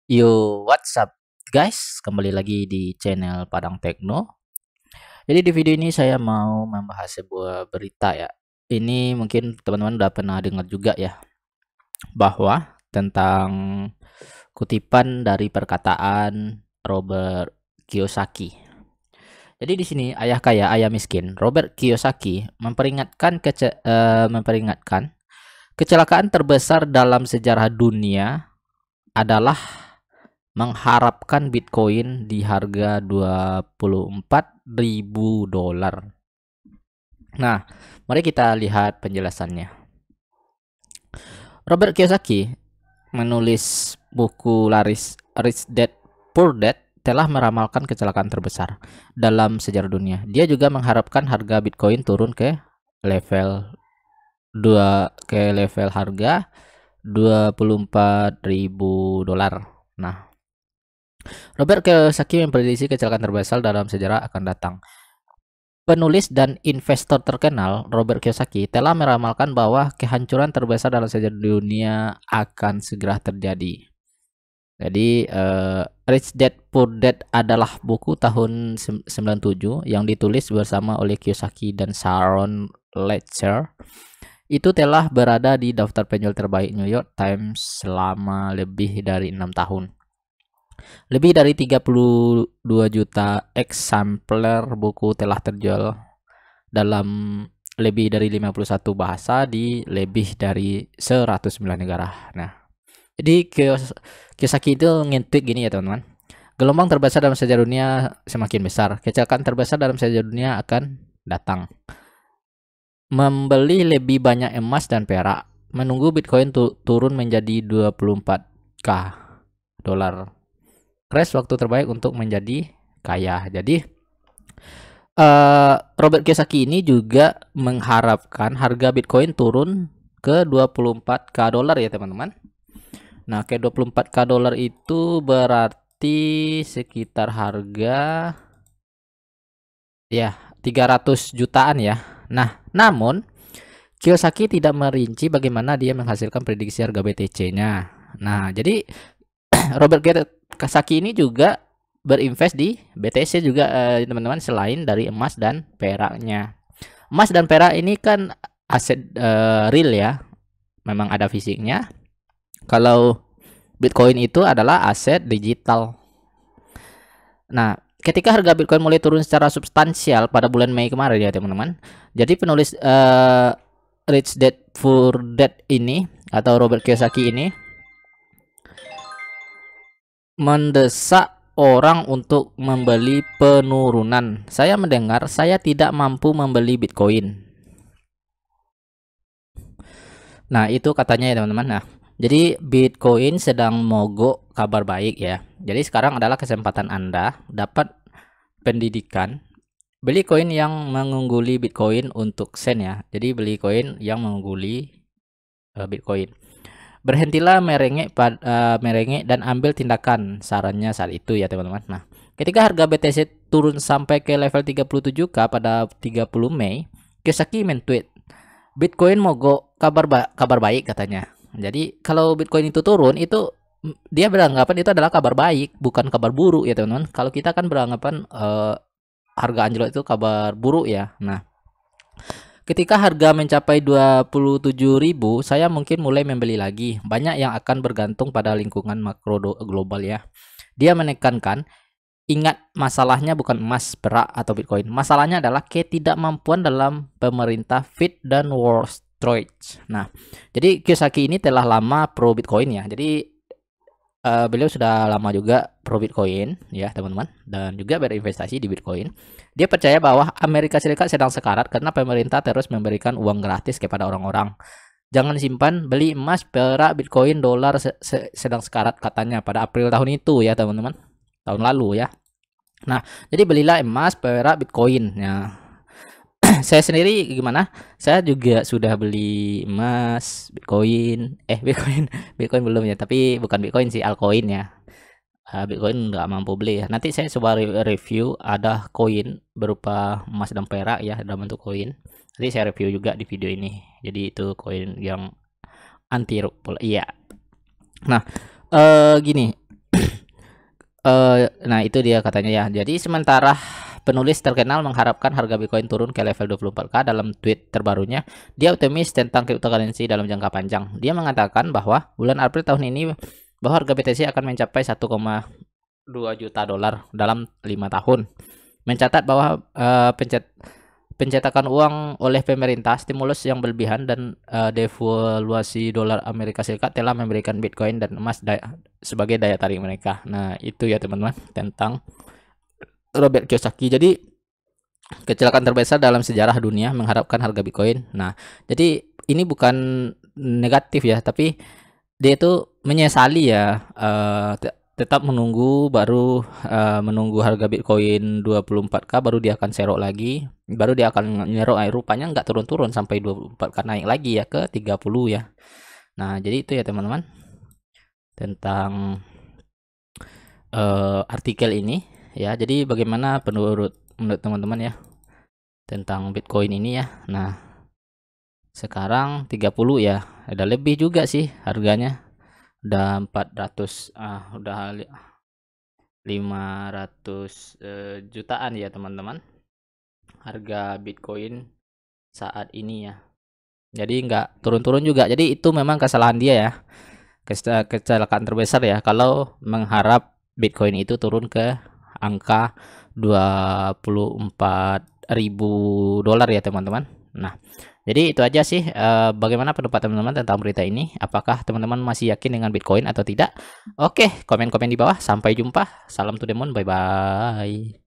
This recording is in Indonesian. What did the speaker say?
Yo, what's up guys? Kembali lagi di channel Padang Tekno. Jadi di video ini saya mau membahas sebuah berita ya. Ini mungkin teman-teman udah pernah dengar juga ya, bahwa tentang kutipan dari perkataan Robert Kiyosaki. Jadi di sini ayah kaya ayah miskin Robert Kiyosaki memperingatkan kecelakaan terbesar dalam sejarah dunia adalah mengharapkan Bitcoin di harga $24.000. Nah, mari kita lihat penjelasannya. Robert Kiyosaki menulis buku laris Rich Dad Poor Dad telah meramalkan kecelakaan terbesar dalam sejarah dunia. Dia juga mengharapkan harga Bitcoin turun ke level harga $24.000. Nah, Robert Kiyosaki memprediksi kecelakaan terbesar dalam sejarah akan datang. Penulis dan investor terkenal Robert Kiyosaki telah meramalkan bahwa kehancuran terbesar dalam sejarah dunia akan segera terjadi. Jadi Rich Dad Poor Dad adalah buku tahun 97 yang ditulis bersama oleh Kiyosaki dan Sharon Lechter. Itu telah berada di daftar penjual terbaik New York Times selama lebih dari 6 tahun. Lebih dari 32 juta eksemplar buku telah terjual dalam lebih dari 51 bahasa di lebih dari 109 negara. Nah, jadi Kiyosaki itu nge-tweet gini ya teman-teman. Gelombang terbesar dalam sejarah dunia semakin besar. Kecelakaan terbesar dalam sejarah dunia akan datang. Membeli lebih banyak emas dan perak. Menunggu Bitcoin turun menjadi 24k dolar. Crash waktu terbaik untuk menjadi kaya. Jadi Robert Kiyosaki ini juga mengharapkan harga Bitcoin turun ke 24k dolar ya teman-teman. Nah, ke 24k dolar itu berarti sekitar harga ya 300 jutaan ya. Nah, namun Kiyosaki tidak merinci bagaimana dia menghasilkan prediksi harga BTC-nya. Nah, jadi Robert Kiyosaki ini juga berinvest di BTC juga teman-teman, selain dari emas dan peraknya. Emas dan perak ini kan aset real ya, memang ada fisiknya. Kalau Bitcoin itu adalah aset digital. Nah, ketika harga Bitcoin mulai turun secara substansial pada bulan Mei kemarin ya teman-teman. Jadi penulis Rich Dad Poor Dad ini atau Robert Kiyosaki ini mendesak orang untuk membeli penurunan. Saya mendengar saya tidak mampu membeli Bitcoin. Nah, itu katanya ya teman-teman. Nah, jadi Bitcoin sedang mogok, kabar baik ya. Jadi sekarang adalah kesempatan Anda dapat pendidikan. Beli koin yang mengungguli Bitcoin untuk sen ya. Jadi beli koin yang mengungguli Bitcoin. Berhentilah merengek dan ambil tindakan, sarannya saat itu ya teman-teman. Nah, ketika harga BTC turun sampai ke level 37k pada 30 Mei, Kiyosaki men-tweet, Bitcoin mogok, kabar baik katanya. Jadi kalau Bitcoin itu turun itu dia beranggapan itu adalah kabar baik, bukan kabar buruk ya teman-teman. Kalau kita kan beranggapan harga anjlok itu kabar buruk ya. Nah, ketika harga mencapai 27.000, saya mungkin mulai membeli lagi. Banyak yang akan bergantung pada lingkungan makro global ya. Dia menekankan, ingat masalahnya bukan emas, perak, atau Bitcoin. Masalahnya adalah ketidakmampuan dalam pemerintah Fed dan Wall Street. Nah, jadi Kiyosaki ini telah lama pro Bitcoin ya. Jadi beliau sudah lama juga pro Bitcoin ya teman-teman, dan juga berinvestasi di Bitcoin. Dia percaya bahwa Amerika Serikat sedang sekarat karena pemerintah terus memberikan uang gratis kepada orang-orang. Jangan simpan, beli emas, perak, Bitcoin, dolar sedang sekarat katanya pada April tahun itu ya teman-teman, tahun lalu ya. Nah, jadi belilah emas, perak, Bitcoin ya. Saya sendiri gimana? Saya juga sudah beli emas, Bitcoin, Bitcoin belum ya, tapi bukan Bitcoin sih, altcoin ya. Bitcoin nggak mampu beli ya. Nanti saya coba review, ada koin berupa emas dan perak ya dalam bentuk koin. Nanti saya review juga di video ini. Jadi itu koin yang anti rug pula. Iya. Nah, gini. Nah itu dia katanya ya. Jadi sementara penulis terkenal mengharapkan harga Bitcoin turun ke level 24K dalam tweet terbarunya, dia optimis tentang cryptocurrency dalam jangka panjang. Dia mengatakan bahwa bulan April tahun ini bahwa harga BTC akan mencapai 1,2 juta dolar dalam 5 tahun. Mencatat bahwa pencetakan uang oleh pemerintah, stimulus yang berlebihan, dan devaluasi dolar Amerika Serikat telah memberikan Bitcoin dan emas sebagai daya tarik mereka. Nah, itu ya teman-teman tentang Robert Kiyosaki. Jadi kecelakaan terbesar dalam sejarah dunia mengharapkan harga Bitcoin. Nah, jadi ini bukan negatif ya, tapi dia itu menyesali ya, tetap menunggu, baru menunggu harga Bitcoin 24K baru dia akan serok lagi, baru dia akan nyerok. Rupanya nggak turun-turun sampai 24K, naik lagi ya ke 30 ya. Nah, jadi itu ya teman-teman tentang artikel ini ya. Jadi bagaimana menurut teman-teman ya tentang Bitcoin ini ya. Nah, sekarang 30 ya, ada lebih juga sih harganya. Udah 400, udah 500 jutaan ya teman-teman harga Bitcoin saat ini ya. Jadi nggak turun-turun juga. Jadi itu memang kesalahan dia ya, kecelakaan terbesar ya kalau mengharap Bitcoin itu turun ke angka 24.000 dolar ya teman-teman. Nah, jadi itu aja sih. Bagaimana pendapat teman-teman tentang berita ini? Apakah teman-teman masih yakin dengan Bitcoin atau tidak? Oke, komen-komen di bawah. Sampai jumpa. Salam to the moon. Bye-bye.